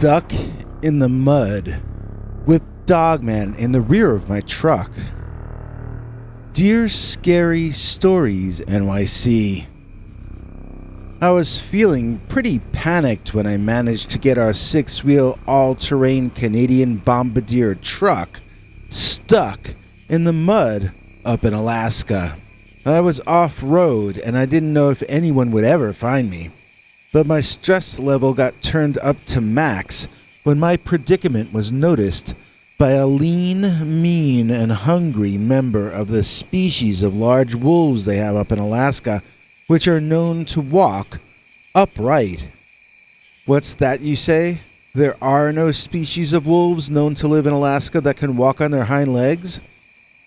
stuck in the mud with Dogman in the rear of my truck. Dear Scary Stories NYC. I was feeling pretty panicked when I managed to get our six-wheel all-terrain Canadian Bombardier truck stuck in the mud up in Alaska. I was off-road and I didn't know if anyone would ever find me. But my stress level got turned up to max when my predicament was noticed by a lean, mean, and hungry member of the species of large wolves they have up in Alaska, which are known to walk upright. What's that, you say? There are no species of wolves known to live in Alaska that can walk on their hind legs?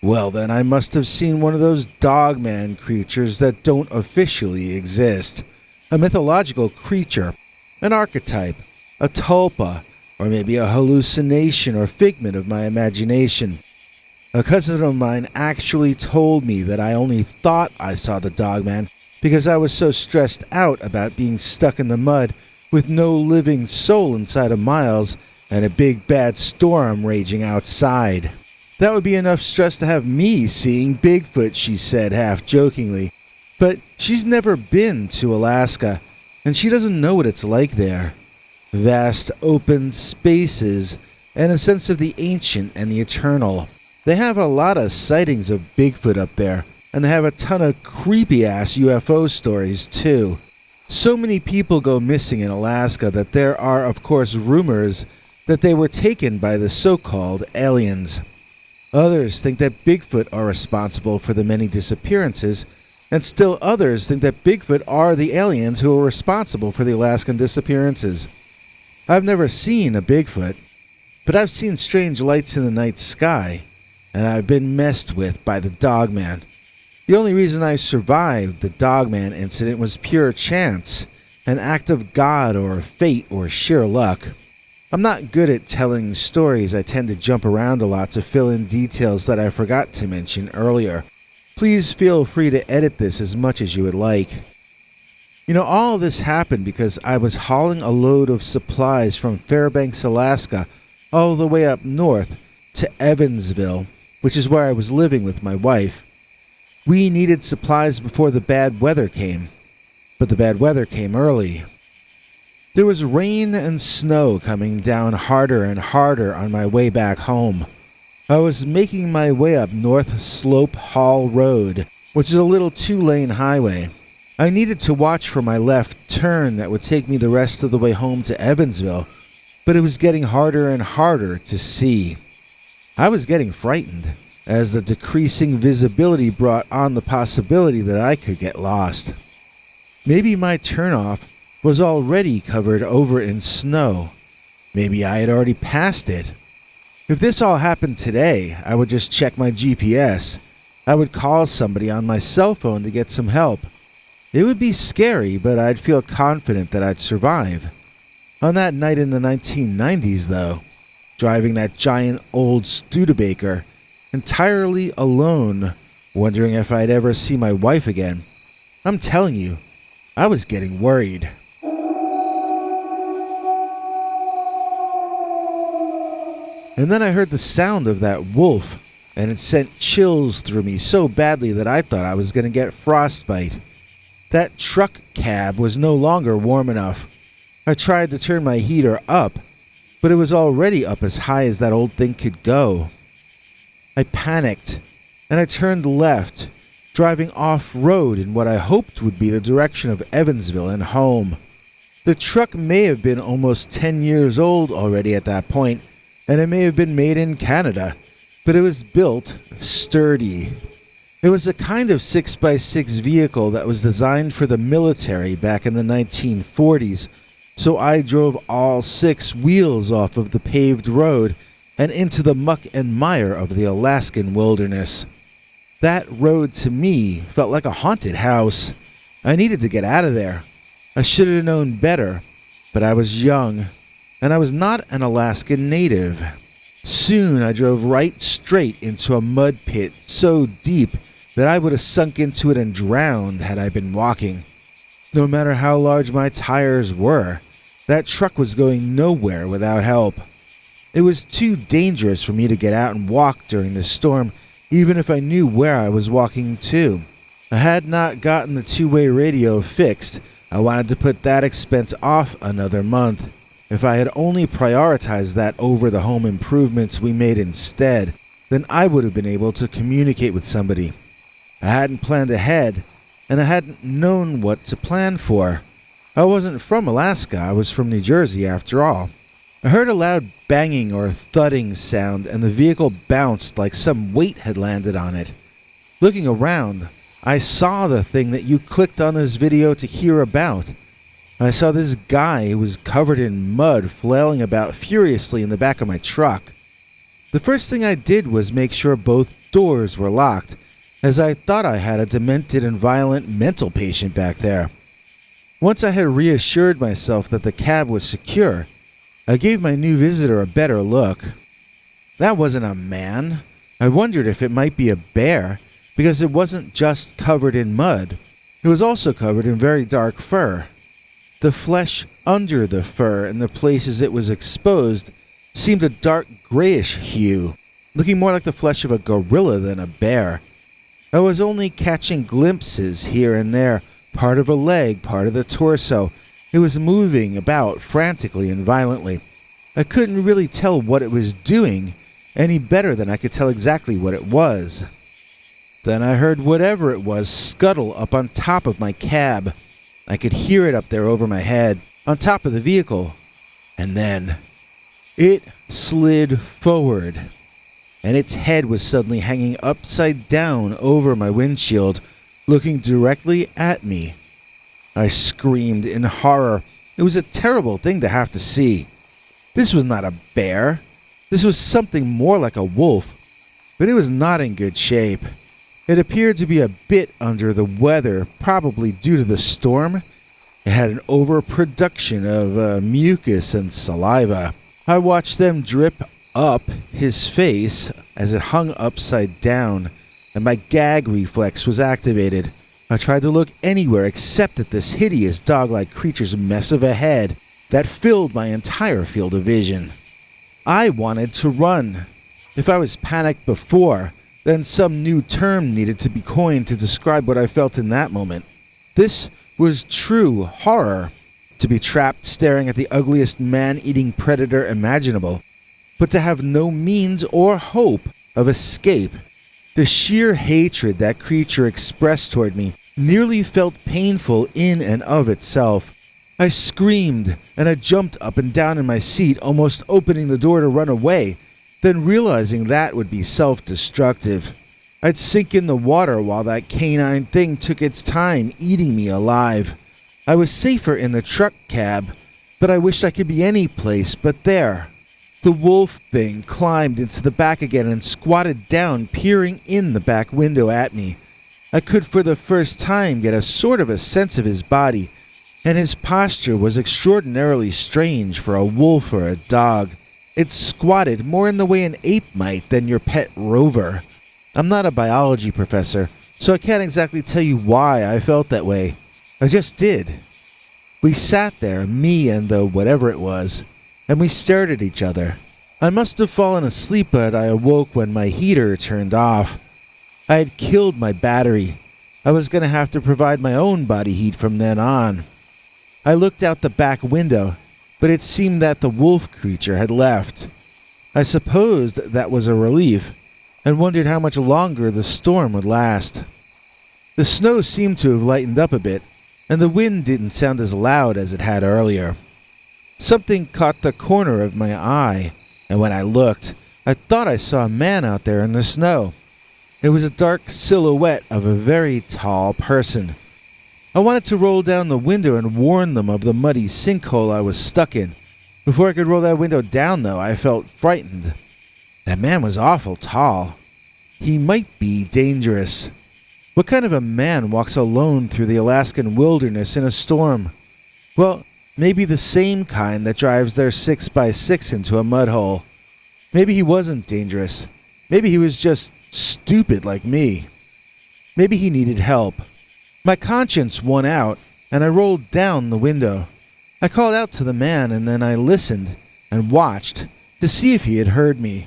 Well, then I must have seen one of those Dogman creatures that don't officially exist. A mythological creature, an archetype, a tulpa, or maybe a hallucination or figment of my imagination. A cousin of mine actually told me that I only thought I saw the Dogman because I was so stressed out about being stuck in the mud with no living soul inside of miles and a big bad storm raging outside. That would be enough stress to have me seeing Bigfoot, she said half-jokingly. But she's never been to Alaska, and she doesn't know what it's like there. Vast open spaces and a sense of the ancient and the eternal. They have a lot of sightings of Bigfoot up there, and they have a ton of creepy-ass UFO stories, too. So many people go missing in Alaska that there are, of course, rumors that they were taken by the so-called aliens. Others think that Bigfoot are responsible for the many disappearances, and still others think that Bigfoot are the aliens who are responsible for the Alaskan disappearances. I've never seen a Bigfoot, but I've seen strange lights in the night sky, and I've been messed with by the Dogman. The only reason I survived the Dogman incident was pure chance, an act of God or fate or sheer luck. I'm not good at telling stories. I tend to jump around a lot to fill in details that I forgot to mention earlier. Please feel free to edit this as much as you would like. You know, all this happened because I was hauling a load of supplies from Fairbanks, Alaska, all the way up north to Evansville, which is where I was living with my wife. We needed supplies before the bad weather came, but the bad weather came early. There was rain and snow coming down harder and harder on my way back home. I was making my way up North Slope Hall Road, which is a little two-lane highway. I needed to watch for my left turn that would take me the rest of the way home to Evansville, but it was getting harder and harder to see. I was getting frightened, as the decreasing visibility brought on the possibility that I could get lost. Maybe my turnoff was already covered over in snow. Maybe I had already passed it. If this all happened today, I would just check my GPS. I would call somebody on my cell phone to get some help. It would be scary, but I'd feel confident that I'd survive. On that night in the 1990s, though, driving that giant old Studebaker, entirely alone, wondering if I'd ever see my wife again, I'm telling you, I was getting worried. And then I heard the sound of that wolf, and it sent chills through me so badly that I thought I was going to get frostbite. That truck cab was no longer warm enough. I tried to turn my heater up, but it was already up as high as that old thing could go. I panicked, and I turned left, driving off-road in what I hoped would be the direction of Evansville and home. The truck may have been almost 10 years old already at that point, and it may have been made in Canada, but it was built sturdy. It was a kind of 6x6 vehicle that was designed for the military back in the 1940s, so I drove all 6 wheels off of the paved road and into the muck and mire of the Alaskan wilderness. That road to me felt like a haunted house. I needed to get out of there. I should have known better, but I was young, and I was not an Alaskan native. Soon I drove right straight into a mud pit so deep that I would have sunk into it and drowned had I been walking. No matter how large my tires were, That truck was going nowhere without help. It was too dangerous for me to get out and walk during the storm, even if I knew where I was walking to. I had not gotten the two-way radio fixed. I wanted to put that expense off another month. If I had only prioritized that over the home improvements we made instead, then I would have been able to communicate with somebody. I hadn't planned ahead, and I hadn't known what to plan for. I wasn't from Alaska, I was from New Jersey after all. I heard a loud banging or thudding sound, and the vehicle bounced like some weight had landed on it. Looking around, I saw the thing that you clicked on this video to hear about. I saw this guy who was covered in mud flailing about furiously in the back of my truck. The first thing I did was make sure both doors were locked, as I thought I had a demented and violent mental patient back there. Once I had reassured myself that the cab was secure, I gave my new visitor a better look. That wasn't a man. I wondered if it might be a bear, because it wasn't just covered in mud. It was also covered in very dark fur. The flesh under the fur and the places it was exposed seemed a dark grayish hue, looking more like the flesh of a gorilla than a bear. I was only catching glimpses here and there, part of a leg, part of the torso. It was moving about frantically and violently. I couldn't really tell what it was doing any better than I could tell exactly what it was. Then I heard whatever it was scuttle up on top of my cab. I could hear it up there over my head, on top of the vehicle. And then it slid forward, and its head was suddenly hanging upside down over my windshield, looking directly at me. I screamed in horror. It was a terrible thing to have to see. This was not a bear. This was something more like a wolf, but it was not in good shape. It appeared to be a bit under the weather, probably due to the storm. It had an overproduction of mucus and saliva. I watched them drip up his face as it hung upside down, and my gag reflex was activated. I tried to look anywhere except at this hideous dog-like creature's mess of a head that filled my entire field of vision. I wanted to run. If I was panicked before, then some new term needed to be coined to describe what I felt in that moment. This was true horror, to be trapped staring at the ugliest man-eating predator imaginable, but to have no means or hope of escape. The sheer hatred that creature expressed toward me nearly felt painful in and of itself. I screamed, and I jumped up and down in my seat, almost opening the door to run away, then realizing that would be self-destructive. I'd sink in the water while that canine thing took its time eating me alive. I was safer in the truck cab, but I wished I could be any place but there. The wolf thing climbed into the back again and squatted down, peering in the back window at me. I could for the first time get a sort of a sense of his body, and his posture was extraordinarily strange for a wolf or a dog. It squatted more in the way an ape might than your pet rover. I'm not a biology professor, so I can't exactly tell you why I felt that way. I just did. We sat there, me and the whatever it was, and we stared at each other. I must have fallen asleep, but I awoke when my heater turned off. I had killed my battery. I was going to have to provide my own body heat from then on. I looked out the back window, but it seemed that the wolf creature had left. I supposed that was a relief, and wondered how much longer the storm would last. The snow seemed to have lightened up a bit, and the wind didn't sound as loud as it had earlier. Something caught the corner of my eye, and when I looked, I thought I saw a man out there in the snow. It was a dark silhouette of a very tall person. I wanted to roll down the window and warn them of the muddy sinkhole I was stuck in. Before I could roll that window down, though, I felt frightened. That man was awful tall. He might be dangerous. What kind of a man walks alone through the Alaskan wilderness in a storm? Well, maybe the same kind that drives their 6x6 into a mud hole. Maybe he wasn't dangerous. Maybe he was just stupid like me. Maybe he needed help. My conscience won out, and I rolled down the window. I called out to the man and then I listened and watched to see if he had heard me.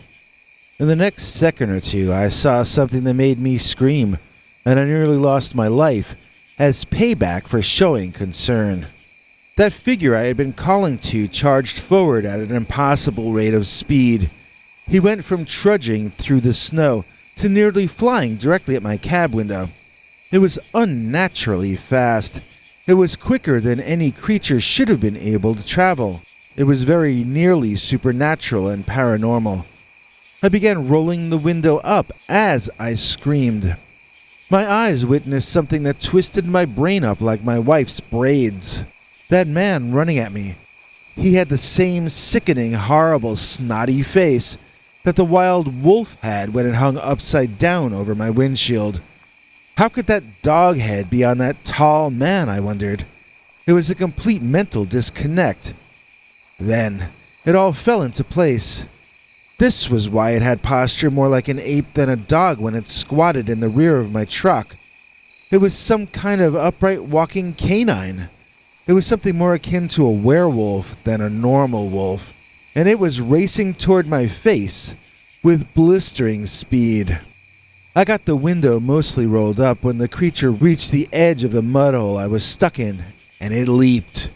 In the next second or two, I saw something that made me scream, and I nearly lost my life as payback for showing concern. That figure I had been calling to charged forward at an impossible rate of speed. He went from trudging through the snow to nearly flying directly at my cab window. It was unnaturally fast. It was quicker than any creature should have been able to travel. It was very nearly supernatural and paranormal. I began rolling the window up as I screamed. My eyes witnessed something that twisted my brain up like my wife's braids. That man running at me. He had the same sickening, horrible, snotty face that the wild wolf had when it hung upside down over my windshield. How could that dog head be on that tall man, I wondered. It was a complete mental disconnect. Then, it all fell into place. This was why it had posture more like an ape than a dog when it squatted in the rear of my truck. It was some kind of upright walking canine. It was something more akin to a werewolf than a normal wolf, and it was racing toward my face with blistering speed. I got the window mostly rolled up when the creature reached the edge of the mud hole I was stuck in, and it leaped.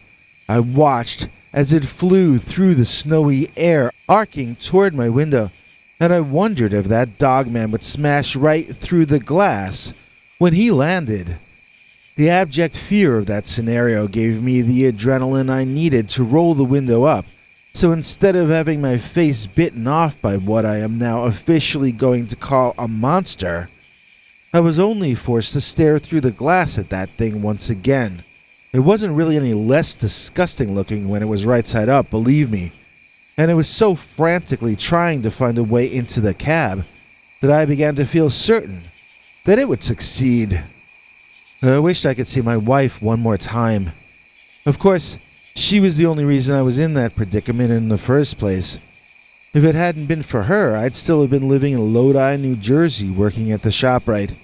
I watched as it flew through the snowy air, arcing toward my window, and I wondered if that dogman would smash right through the glass when he landed. The abject fear of that scenario gave me the adrenaline I needed to roll the window up, so instead of having my face bitten off by what I am now officially going to call a monster, I was only forced to stare through the glass at that thing once again. It wasn't really any less disgusting looking when it was right side up, believe me, and it was so frantically trying to find a way into the cab that I began to feel certain that it would succeed. I wished I could see my wife one more time. Of course, she was the only reason I was in that predicament in the first place. If it hadn't been for her, I'd still have been living in Lodi, New Jersey, working at the ShopRite.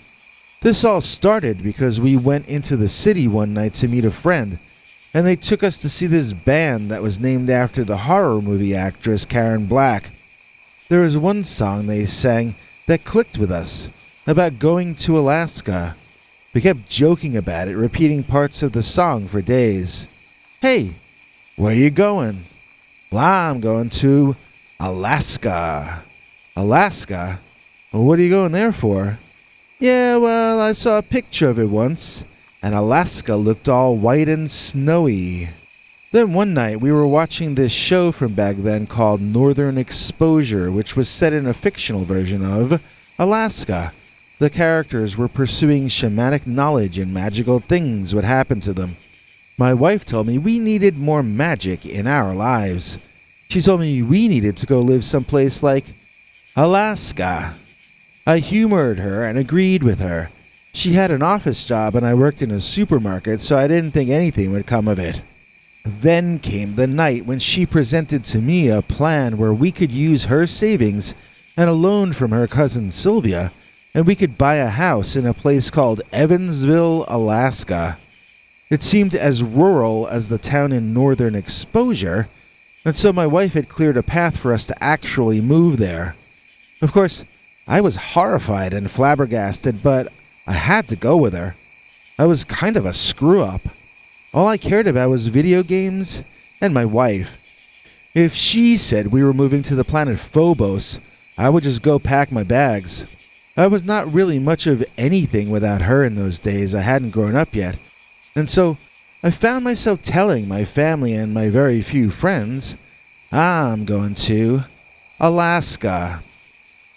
This all started because we went into the city one night to meet a friend, and they took us to see this band that was named after the horror movie actress Karen Black. There was one song they sang that clicked with us, about going to Alaska. We kept joking about it, repeating parts of the song for days. Hey, where you going? Well, I'm going to Alaska. Alaska? Well, what are you going there for? Yeah, well, I saw a picture of it once, and Alaska looked all white and snowy. Then one night we were watching this show from back then called Northern Exposure, which was set in a fictional version of Alaska. The characters were pursuing shamanic knowledge and magical things would happen to them. My wife told me we needed more magic in our lives. She told me we needed to go live someplace like Alaska. I humored her and agreed with her. She had an office job and I worked in a supermarket, so I didn't think anything would come of it. Then came the night when she presented to me a plan where we could use her savings and a loan from her cousin Sylvia, and we could buy a house in a place called Evansville, Alaska. It seemed as rural as the town in Northern Exposure, and so my wife had cleared a path for us to actually move there. Of course, I was horrified and flabbergasted, but I had to go with her. I was kind of a screw-up. All I cared about was video games and my wife. If she said we were moving to the planet Phobos, I would just go pack my bags. I was not really much of anything without her in those days. I hadn't grown up yet. And so I found myself telling my family and my very few friends, I'm going to Alaska.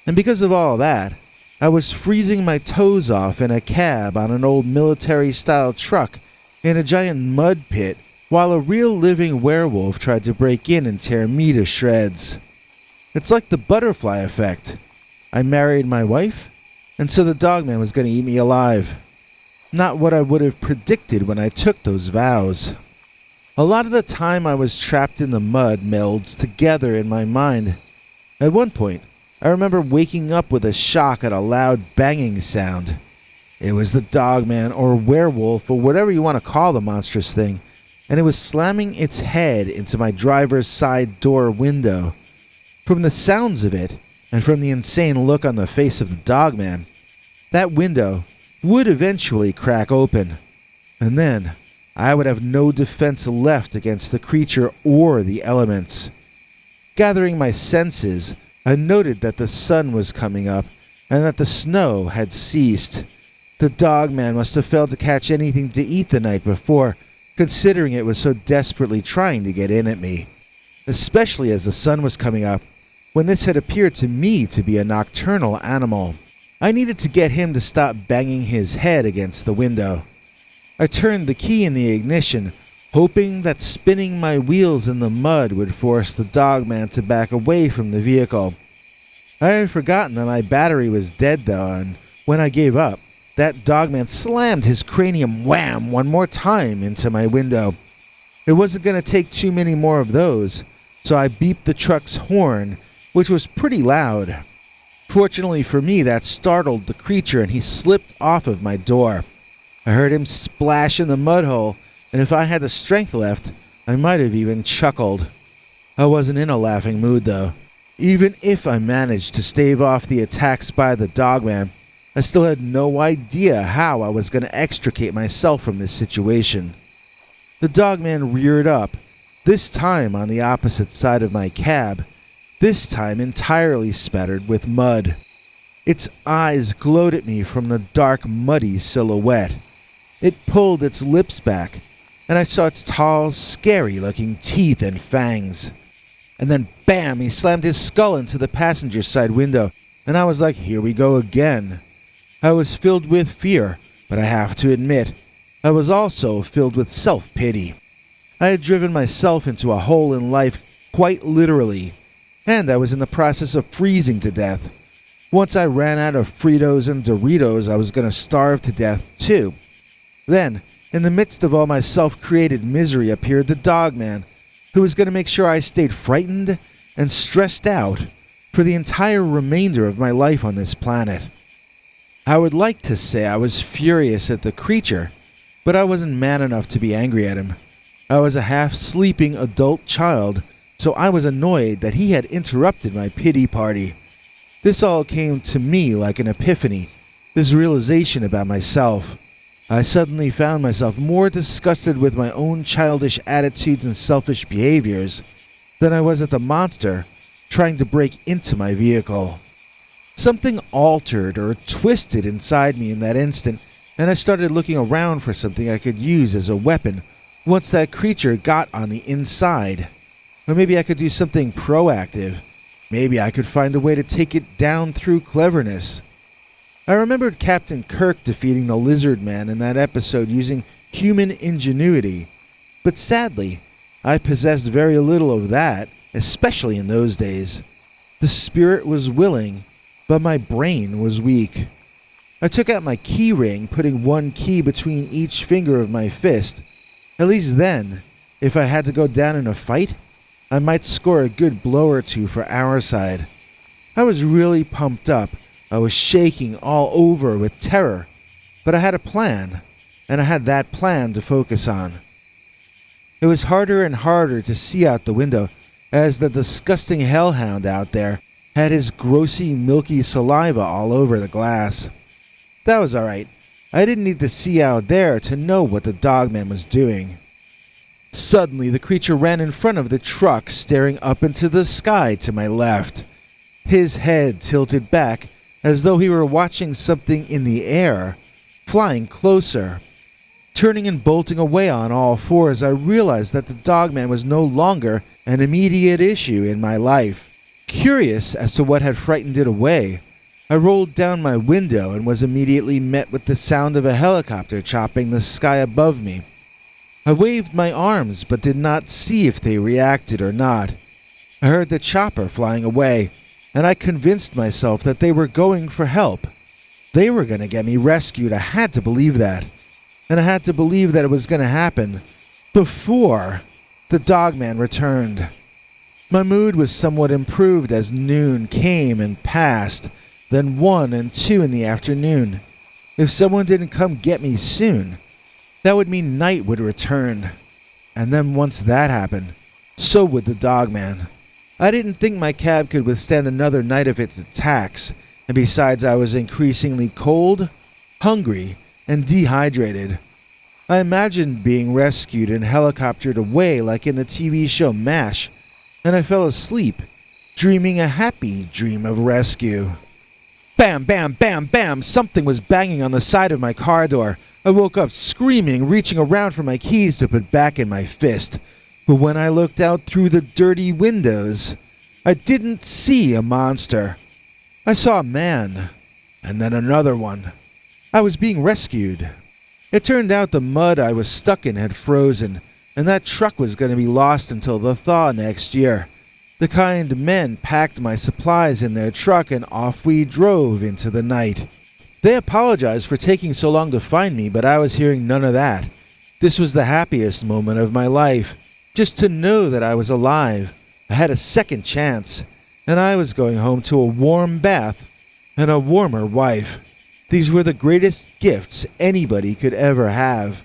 And because of all that, I was freezing my toes off in a cab on an old military-style truck in a giant mud pit while a real living werewolf tried to break in and tear me to shreds. It's like the butterfly effect. I married my wife, and so the dogman was going to eat me alive. Not what I would have predicted when I took those vows. A lot of the time I was trapped in the mud melds together in my mind. At one point, I remember waking up with a shock at a loud banging sound. It was the dogman or werewolf or whatever you want to call the monstrous thing, and it was slamming its head into my driver's side door window. From the sounds of it, and from the insane look on the face of the Dogman, that window would eventually crack open, and then I would have no defense left against the creature or the elements. Gathering my senses, I noted that the sun was coming up and that the snow had ceased. The Dogman must have failed to catch anything to eat the night before, considering it was so desperately trying to get in at me, especially as the sun was coming up, when this had appeared to me to be a nocturnal animal. I needed to get him to stop banging his head against the window. I turned the key in the ignition, hoping that spinning my wheels in the mud would force the Dogman to back away from the vehicle. I had forgotten that my battery was dead though, and when I gave up, that Dogman slammed his cranium wham one more time into my window. It wasn't going to take too many more of those, so I beeped the truck's horn, which was pretty loud. Fortunately for me, that startled the creature and he slipped off of my door. I heard him splash in the mud hole, and if I had the strength left, I might have even chuckled. I wasn't in a laughing mood though. Even if I managed to stave off the attacks by the Dogman, I still had no idea how I was going to extricate myself from this situation. The Dogman reared up, this time on the opposite side of my cab, this time entirely spattered with mud. Its eyes glowed at me from the dark, muddy silhouette. It pulled its lips back, and I saw its tall, scary-looking teeth and fangs. And then, bam, he slammed his skull into the passenger side window, and I was like, here we go again. I was filled with fear, but I have to admit, I was also filled with self-pity. I had driven myself into a hole in life, quite literally, and I was in the process of freezing to death. Once I ran out of Fritos and Doritos, I was going to starve to death, too. Then, in the midst of all my self-created misery, appeared the Dogman, who was going to make sure I stayed frightened and stressed out for the entire remainder of my life on this planet. I would like to say I was furious at the creature, but I wasn't man enough to be angry at him. I was a half-sleeping adult child, so I was annoyed that he had interrupted my pity party. This all came to me like an epiphany, this realization about myself. I suddenly found myself more disgusted with my own childish attitudes and selfish behaviors than I was at the monster trying to break into my vehicle. Something altered or twisted inside me in that instant, and I started looking around for something I could use as a weapon once that creature got on the inside. Or maybe I could do something proactive. Maybe I could find a way to take it down through cleverness. I remembered Captain Kirk defeating the Lizard Man in that episode using human ingenuity, but sadly, I possessed very little of that, especially in those days. The spirit was willing, but my brain was weak. I took out my key ring, putting one key between each finger of my fist. At least then, if I had to go down in a fight, I might score a good blow or two for our side. I was really pumped up. I was shaking all over with terror, but I had a plan, and I had that plan to focus on. It was harder and harder to see out the window as the disgusting hellhound out there had his grossy, milky saliva all over the glass. That was all right. I didn't need to see out there to know what the Dogman was doing. Suddenly, the creature ran in front of the truck, staring up into the sky to my left. His head tilted back as though he were watching something in the air, flying closer. Turning and bolting away on all fours, I realized that the Dogman was no longer an immediate issue in my life. Curious as to what had frightened it away, I rolled down my window and was immediately met with the sound of a helicopter chopping the sky above me. I waved my arms but did not see if they reacted or not. I heard the chopper flying away, and I convinced myself that they were going for help. They were going to get me rescued. I had to believe that. And I had to believe that it was going to happen before the Dogman returned. My mood was somewhat improved as noon came and passed, then 1 and 2 in the afternoon. If someone didn't come get me soon, that would mean night would return. And then once that happened, so would the Dogman. I didn't think my cab could withstand another night of its attacks, and besides I was increasingly cold, hungry, and dehydrated. I imagined being rescued and helicoptered away like in the TV show MASH, and I fell asleep, dreaming a happy dream of rescue. Bam, bam, bam, bam! Something was banging on the side of my car door. I woke up screaming, reaching around for my keys to put back in my fist. But when I looked out through the dirty windows, I didn't see a monster. I saw a man, and then another one. I was being rescued. It turned out the mud I was stuck in had frozen, and that truck was going to be lost until the thaw next year. The kind men packed my supplies in their truck, and off we drove into the night. They apologized for taking so long to find me, but I was hearing none of that. This was the happiest moment of my life. Just to know that I was alive, I had a second chance, and I was going home to a warm bath and a warmer wife. These were the greatest gifts anybody could ever have.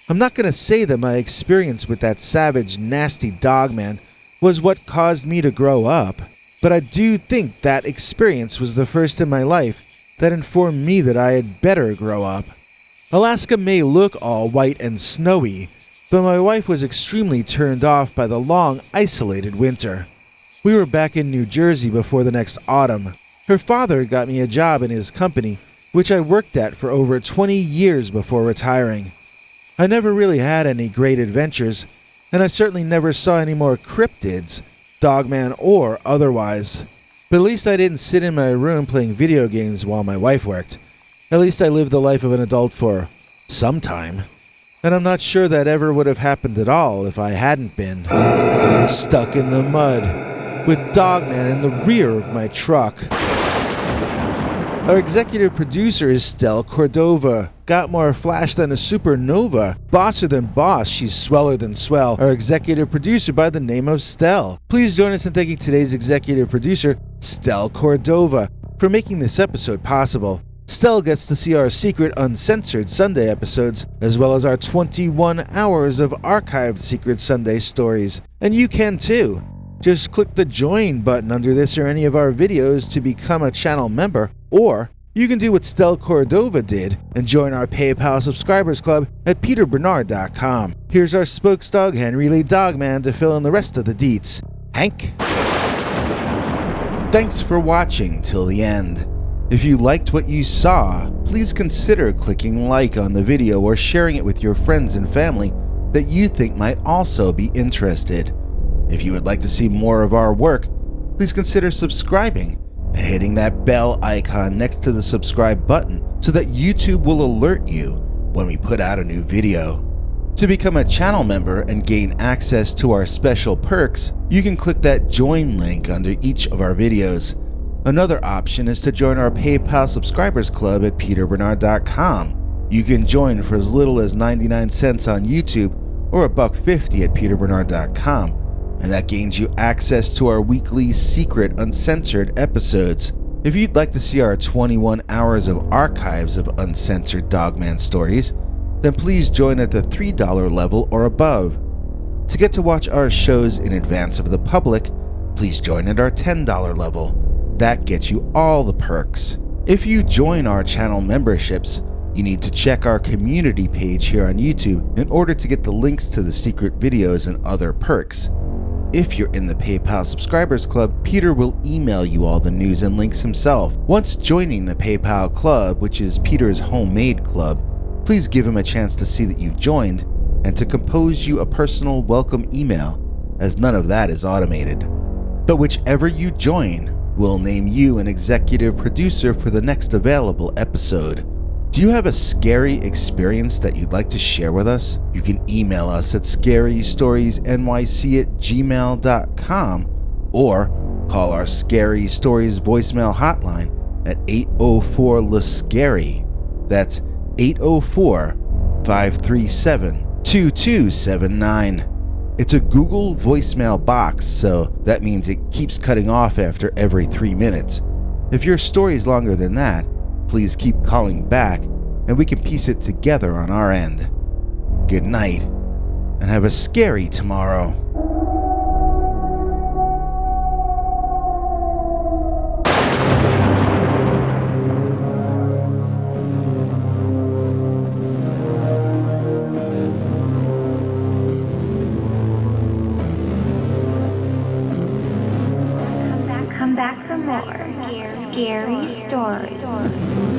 I'm not going to say that my experience with that savage, nasty Dogman was what caused me to grow up, but I do think that experience was the first in my life that informed me that I had better grow up. Alaska may look all white and snowy, but my wife was extremely turned off by the long, isolated winter. We were back in New Jersey before the next autumn. Her father got me a job in his company, which I worked at for over 20 years before retiring. I never really had any great adventures, and I certainly never saw any more cryptids, Dogman or otherwise. But at least I didn't sit in my room playing video games while my wife worked. At least I lived the life of an adult for some time. And I'm not sure that ever would have happened at all if I hadn't been stuck in the mud with Dogman in the rear of my truck. Our executive producer is Stel Cordova. Got more flash than a supernova. Bosser than boss, she's sweller than swell. Our executive producer by the name of Stel. Please join us in thanking today's executive producer, Stel Cordova, for making this episode possible. Stel gets to see our secret uncensored Sunday episodes, as well as our 21 hours of archived Secret Sunday stories. And you can too. Just click the join button under this or any of our videos to become a channel member, or you can do what Stel Cordova did and join our PayPal subscribers club at peterbernard.com. Here's our spokesdog Henry Lee Dogman to fill in the rest of the deets. Hank? Thanks for watching till the end. If you liked what you saw, please consider clicking like on the video or sharing it with your friends and family that you think might also be interested. If you would like to see more of our work, please consider subscribing and hitting that bell icon next to the subscribe button so that YouTube will alert you when we put out a new video. To become a channel member and gain access to our special perks, you can click that join link under each of our videos. Another option is to join our PayPal subscribers club at peterbernard.com. You can join for as little as 99 cents on YouTube or $1.50 at peterbernard.com, and that gains you access to our weekly secret uncensored episodes. If you'd like to see our 21 hours of archives of uncensored Dogman stories, then please join at the $3 level or above. To get to watch our shows in advance of the public, please join at our $10 level. That gets you all the perks. If you join our channel memberships, you need to check our community page here on YouTube in order to get the links to the secret videos and other perks. If you're in the PayPal subscribers club, Peter will email you all the news and links himself. Once joining the PayPal club, which is Peter's homemade club, please give him a chance to see that you've joined and to compose you a personal welcome email, as none of that is automated. But whichever you join, we'll name you an executive producer for the next available episode. Do you have a scary experience that you'd like to share with us? You can email us at scarystoriesnyc@gmail.com or call our Scary Stories voicemail hotline at 804-LA-SCARY. That's 804-537-2279. It's a Google voicemail box, so that means it keeps cutting off after every 3 minutes. If your story is longer than that, please keep calling back and we can piece it together on our end. Good night and have a scary tomorrow. Come back for more scary stories.